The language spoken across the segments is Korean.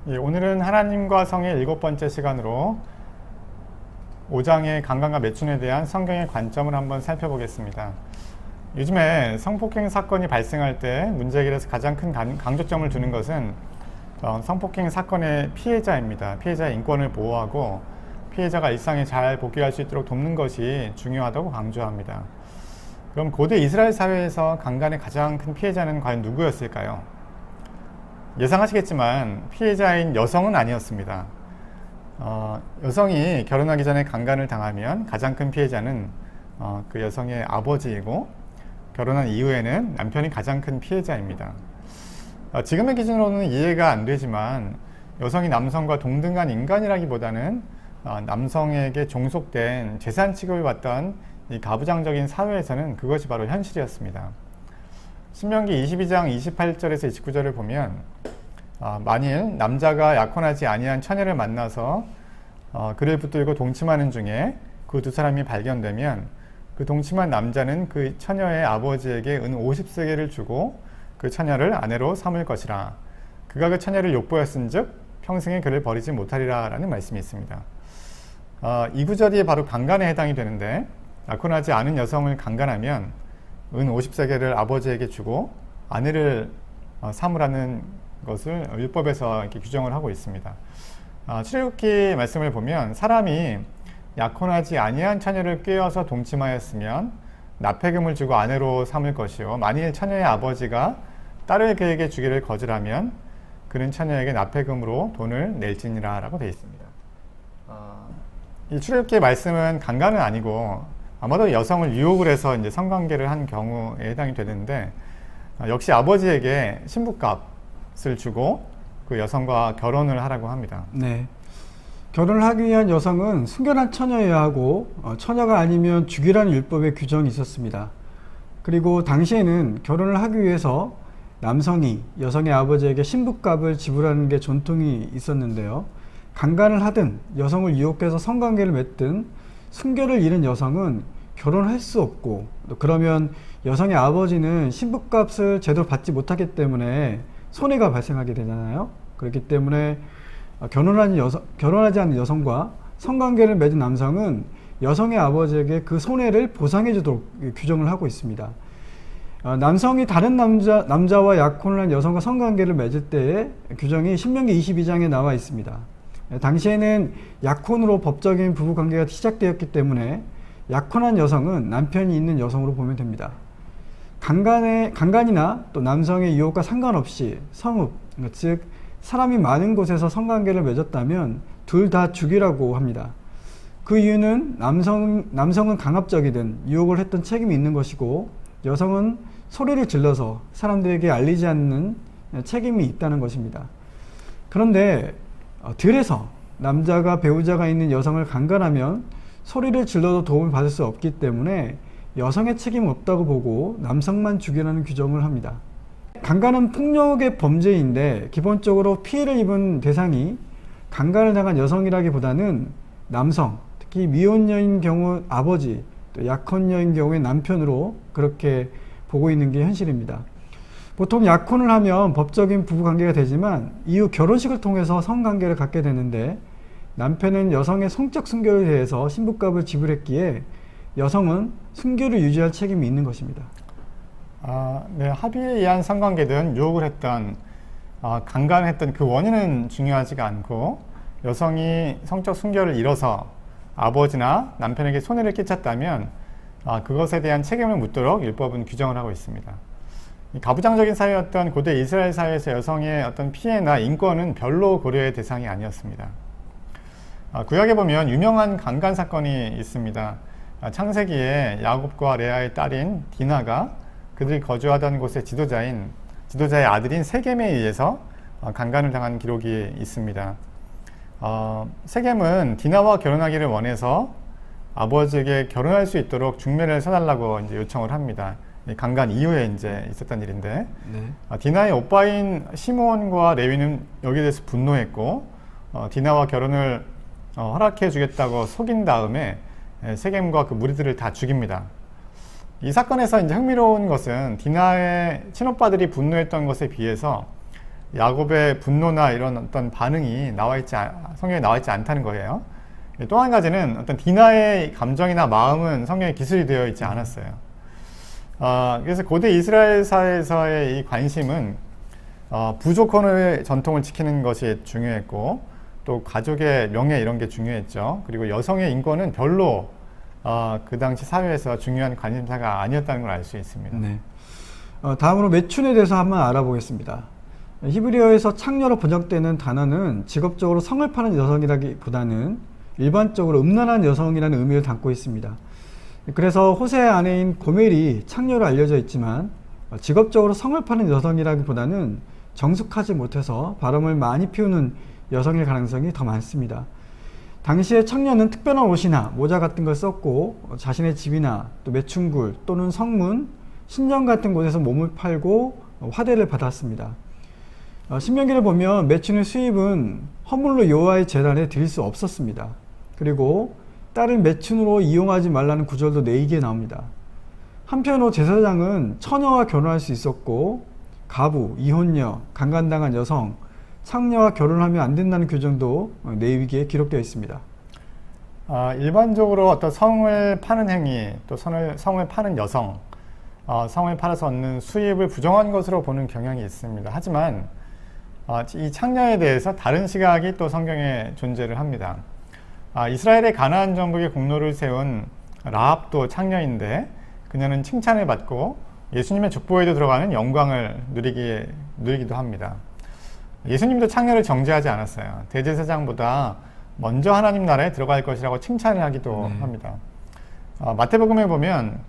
예, 오늘은 하나님과 성의 7번째 시간으로 5장의 강간과 매춘에 대한 성경의 관점을 한번 살펴보겠습니다. 요즘에 성폭행 사건이 발생할 때 문제해결에서 가장 큰 강조점을 두는 것은 성폭행 사건의 피해자입니다. 피해자의 인권을 보호하고 피해자가 일상에 잘 복귀할 수 있도록 돕는 것이 중요하다고 강조합니다. 그럼 고대 이스라엘 사회에서 강간의 가장 큰 피해자는 과연 누구였을까요? 예상하시겠지만 피해자인 여성은 아니었습니다. 여성이 결혼하기 전에 강간을 당하면 가장 큰 피해자는 그 여성의 아버지이고, 결혼한 이후에는 남편이 가장 큰 피해자입니다. 지금의 기준으로는 이해가 안 되지만 여성이 남성과 동등한 인간이라기보다는 남성에게 종속된 재산 취급을 받던 이 가부장적인 사회에서는 그것이 바로 현실이었습니다. 신명기 22장 28절에서 29절을 보면 만일 남자가 약혼하지 아니한 처녀를 만나서 그를 붙들고 동침하는 중에 그 두 사람이 발견되면 그 동침한 남자는 그 처녀의 아버지에게 은 50세겔을 주고 그 처녀를 아내로 삼을 것이라. 그가 그 처녀를 욕보였은즉 평생에 그를 버리지 못하리라 라는 말씀이 있습니다. 이 구절이 바로 강간에 해당이 되는데, 약혼하지 않은 여성을 강간하면 은 50세겔을 아버지에게 주고 아내를 삼으라는 것을 율법에서 이렇게 규정을 하고 있습니다. 출애굽기 말씀을 보면 사람이 약혼하지 아니한 처녀를 꾀어서 동침하였으면 납폐금을 주고 아내로 삼을 것이요, 만일 처녀의 아버지가 딸을 그에게 주기를 거절하면 그는 처녀에게 납폐금으로 돈을 낼지니라 라고 되어 있습니다. 이 출애굽기의 말씀은 강간은 아니고 아마도 여성을 유혹을 해서 이제 성관계를 한 경우에 해당이 되는데, 역시 아버지에게 신부값을 주고 그 여성과 결혼을 하라고 합니다. 네. 결혼을 하기 위한 여성은 순결한 처녀여야 하고 처녀가 아니면 죽이라는 율법의 규정이 있었습니다. 그리고 당시에는 결혼을 하기 위해서 남성이 여성의 아버지에게 신부값을 지불하는 게 전통이 있었는데요. 강간을 하든 여성을 유혹해서 성관계를 맺든 순결을 잃은 여성은 결혼할 수 없고, 그러면 여성의 아버지는 신부값을 제대로 받지 못하기 때문에 손해가 발생하게 되잖아요. 그렇기 때문에 결혼하지 않은 여성과 성관계를 맺은 남성은 여성의 아버지에게 그 손해를 보상해 주도록 규정을 하고 있습니다. 남성이 다른 남자와 약혼을 한 여성과 성관계를 맺을 때의 규정이 신명기 22장에 나와 있습니다. 당시에는 약혼으로 법적인 부부관계가 시작되었기 때문에 약혼한 여성은 남편이 있는 여성으로 보면 됩니다. 강간이나 또 남성의 유혹과 상관없이 성읍, 즉 사람이 많은 곳에서 성관계를 맺었다면 둘 다 죽이라고 합니다. 그 이유는 남성은 강압적이든 유혹을 했던 책임이 있는 것이고, 여성은 소리를 질러서 사람들에게 알리지 않는 책임이 있다는 것입니다. 그런데 들에서 남자가 배우자가 있는 여성을 강간하면 소리를 질러도 도움을 받을 수 없기 때문에 여성의 책임은 없다고 보고 남성만 죽이라는 규정을 합니다. 강간은 폭력의 범죄인데 기본적으로 피해를 입은 대상이 강간을 당한 여성이라기보다는 남성, 특히 미혼녀인 경우 아버지, 또 약혼녀인 경우에 남편으로 그렇게 보고 있는 게 현실입니다. 보통 약혼을 하면 법적인 부부관계가 되지만 이후 결혼식을 통해서 성관계를 갖게 되는데, 남편은 여성의 성적 순결에 대해서 신부값을 지불했기에 여성은 순결을 유지할 책임이 있는 것입니다. 네, 합의에 의한 성관계든 유혹을 했던 강간했던 그 원인은 중요하지가 않고, 여성이 성적 순결을 잃어서 아버지나 남편에게 손해를 끼쳤다면 그것에 대한 책임을 묻도록 율법은 규정을 하고 있습니다. 가부장적인 사회였던 고대 이스라엘 사회에서 여성의 어떤 피해나 인권은 별로 고려의 대상이 아니었습니다. 구약에 보면 유명한 강간 사건이 있습니다. 창세기에 야곱과 레아의 딸인 디나가 그들이 거주하던 곳의 지도자의 아들인 세겜에 의해서 강간을 당한 기록이 있습니다. 세겜은 디나와 결혼하기를 원해서 아버지에게 결혼할 수 있도록 중매를 서달라고 이제 요청을 합니다. 강간 이후에 이제 있었던 일인데, 네. 디나의 오빠인 시므온과 레위는 여기에 대해서 분노했고, 디나와 결혼을 허락해 주겠다고 속인 다음에 세겜과 그 무리들을 다 죽입니다. 이 사건에서 이제 흥미로운 것은 디나의 친오빠들이 분노했던 것에 비해서 야곱의 분노나 이런 어떤 반응이 성경에 나와 있지 않다는 거예요. 또 한 가지는 어떤 디나의 감정이나 마음은 성경에 기술이 되어 있지 않았어요. 그래서 고대 이스라엘 사회에서의 이 관심은 부족혼의 전통을 지키는 것이 중요했고, 또 가족의 명예 이런 게 중요했죠. 그리고 여성의 인권은 별로 그 당시 사회에서 중요한 관심사가 아니었다는 걸 알 수 있습니다. 네. 다음으로 매춘에 대해서 한번 알아보겠습니다. 히브리어에서 창녀로 번역되는 단어는 직업적으로 성을 파는 여성이라기보다는 일반적으로 음란한 여성이라는 의미를 담고 있습니다. 그래서 호세의 아내인 고멜이 창녀로 알려져 있지만 직업적으로 성을 파는 여성이라기보다는 정숙하지 못해서 바람을 많이 피우는 여성일 가능성이 더 많습니다. 당시에 창녀는 특별한 옷이나 모자 같은 걸 썼고 자신의 집이나 또 매춘굴 또는 성문, 신전 같은 곳에서 몸을 팔고 화대를 받았습니다. 신명기를 보면 매춘의 수입은 허물로 여호와의 제단에 드릴 수 없었습니다. 그리고 딸을 매춘으로 이용하지 말라는 구절도 내이기에 나옵니다. 한편 제사장은 처녀와 결혼할 수 있었고 가부, 이혼녀, 강간당한 여성, 창녀와 결혼하면 안 된다는 규정도 레위기에 기록되어 있습니다. 일반적으로 어떤 성을 파는 행위, 또 성을 파는 여성, 성을 팔아서 얻는 수입을 부정한 것으로 보는 경향이 있습니다. 하지만 이 창녀에 대해서 다른 시각이 또 성경에 존재를 합니다. 이스라엘의 가나안 정복의 공로를 세운 라합도 창녀인데 그녀는 칭찬을 받고 예수님의 족보에도 들어가는 영광을 누리기도 합니다. 예수님도 창녀를 정죄하지 않았어요. 대제사장보다 먼저 하나님 나라에 들어갈 것이라고 칭찬을 하기도 합니다. 마태복음에 보면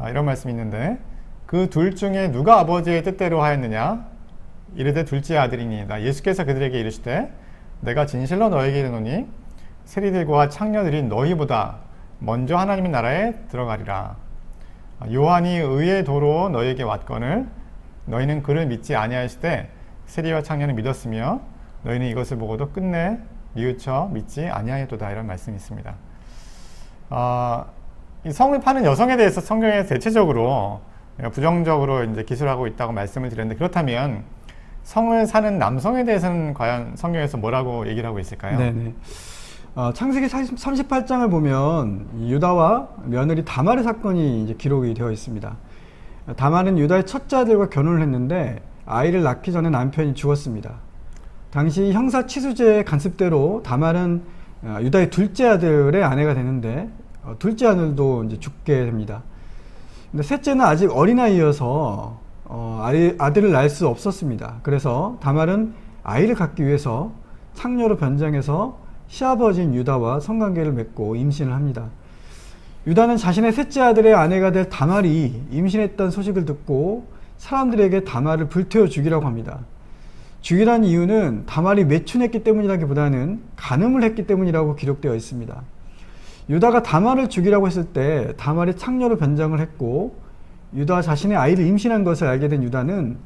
이런 말씀이 있는데, 그 둘 중에 누가 아버지의 뜻대로 하였느냐? 이르되 둘째 아들이니이다. 예수께서 그들에게 이르시되 내가 진실로 너에게 이르노니 세리들과 창녀들이 너희보다 먼저 하나님의 나라에 들어가리라. 요한이 의의 도로 너희에게 왔거늘 너희는 그를 믿지 아니하시되 세리와 창녀는 믿었으며 너희는 이것을 보고도 끝내 뉘우쳐 믿지 아니하였도다. 이런 말씀이 있습니다. 이 성을 파는 여성에 대해서 성경에 대체적으로 부정적으로 이제 기술하고 있다고 말씀을 드렸는데, 그렇다면 성을 사는 남성에 대해서는 과연 성경에서 뭐라고 얘기를 하고 있을까요? 네네. 창세기 38장을 보면 유다와 며느리 다말의 사건이 이제 기록이 되어 있습니다. 다말은 유다의 첫째 아들과 결혼을 했는데 아이를 낳기 전에 남편이 죽었습니다. 당시 형사 치수제의 간습대로 다말은 유다의 둘째 아들의 아내가 되는데 둘째 아들도 이제 죽게 됩니다. 근데 셋째는 아직 어린아이여서 아들을 낳을 수 없었습니다. 그래서 다말은 아이를 갖기 위해서 창녀로 변장해서 시아버지인 유다와 성관계를 맺고 임신을 합니다. 유다는 자신의 셋째 아들의 아내가 될 다말이 임신했다는 소식을 듣고 사람들에게 다말을 불태워 죽이라고 합니다. 죽이란 이유는 다말이 매춘했기 때문이라기보다는 간음을 했기 때문이라고 기록되어 있습니다. 유다가 다말을 죽이라고 했을 때 다말이 창녀로 변장을 했고 유다 자신의 아이를 임신한 것을 알게 된 유다는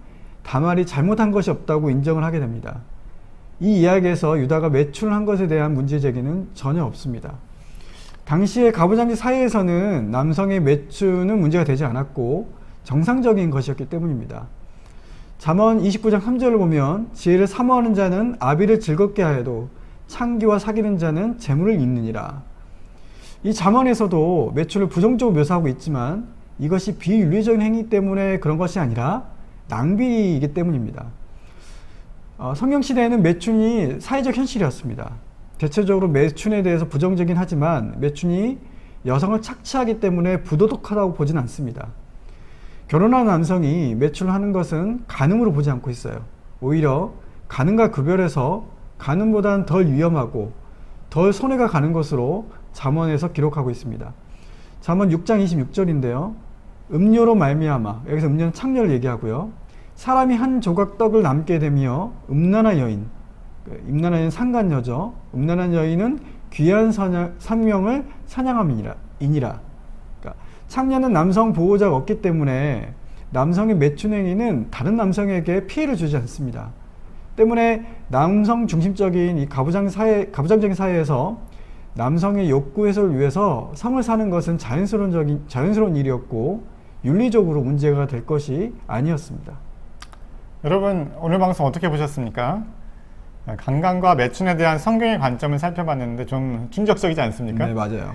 다말이 잘못한 것이 없다고 인정을 하게 됩니다. 이 이야기에서 유다가 매춘을 한 것에 대한 문제 제기는 전혀 없습니다. 당시의 가부장제 사회에서는 남성의 매춘은 문제가 되지 않았고 정상적인 것이었기 때문입니다. 잠언 29장 3절을 보면 지혜를 사모하는 자는 아비를 즐겁게 하여도 창기와 사귀는 자는 재물을 잇느니라. 이 잠언에서도 매출을 부정적으로 묘사하고 있지만 이것이 비윤리적인 행위 때문에 그런 것이 아니라 낭비이기 때문입니다. 성경시대에는 매춘이 사회적 현실이었습니다. 대체적으로 매춘에 대해서 부정적이긴 하지만 매춘이 여성을 착취하기 때문에 부도덕하다고 보진 않습니다. 결혼한 남성이 매출을 하는 것은 간음으로 보지 않고 있어요. 오히려 간음과 구별해서 간음보다는 덜 위험하고 덜 손해가 가는 것으로 잠언에서 기록하고 있습니다. 잠언 6장 26절인데요. 음료로 말미암아, 여기서 음료는 창녀를 얘기하고요. 사람이 한 조각 떡을 남게 되며 음란한 여인, 음란한 상간녀죠. 음란한 여인은 귀한 생명을 사냥함이니라. 그러니까 창녀는 남성 보호자가 없기 때문에 남성의 매춘 행위는 다른 남성에게 피해를 주지 않습니다. 때문에 남성 중심적인 이 가부장적인 사회에서 남성의 욕구 해소를 위해서 성을 사는 것은 자연스러운 일이었고 윤리적으로 문제가 될 것이 아니었습니다. 여러분 오늘 방송 어떻게 보셨습니까? 강간과 매춘에 대한 성경의 관점을 살펴봤는데 좀 충격적이지 않습니까? 네, 맞아요.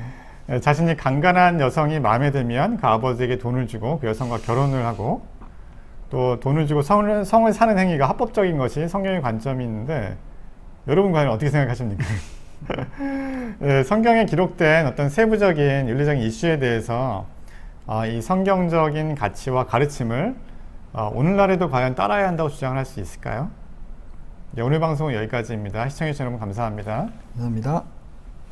자신이 강간한 여성이 마음에 들면 그 아버지에게 돈을 주고 그 여성과 결혼을 하고 또 돈을 주고 성을 사는 행위가 합법적인 것이 성경의 관점이 있는데 여러분 과연 어떻게 생각하십니까? 성경에 기록된 어떤 세부적인 윤리적인 이슈에 대해서 이 성경적인 가치와 가르침을 오늘날에도 과연 따라야 한다고 주장을 할 수 있을까요? 네, 오늘 방송은 여기까지입니다. 시청해주신 여러분 감사합니다. 감사합니다.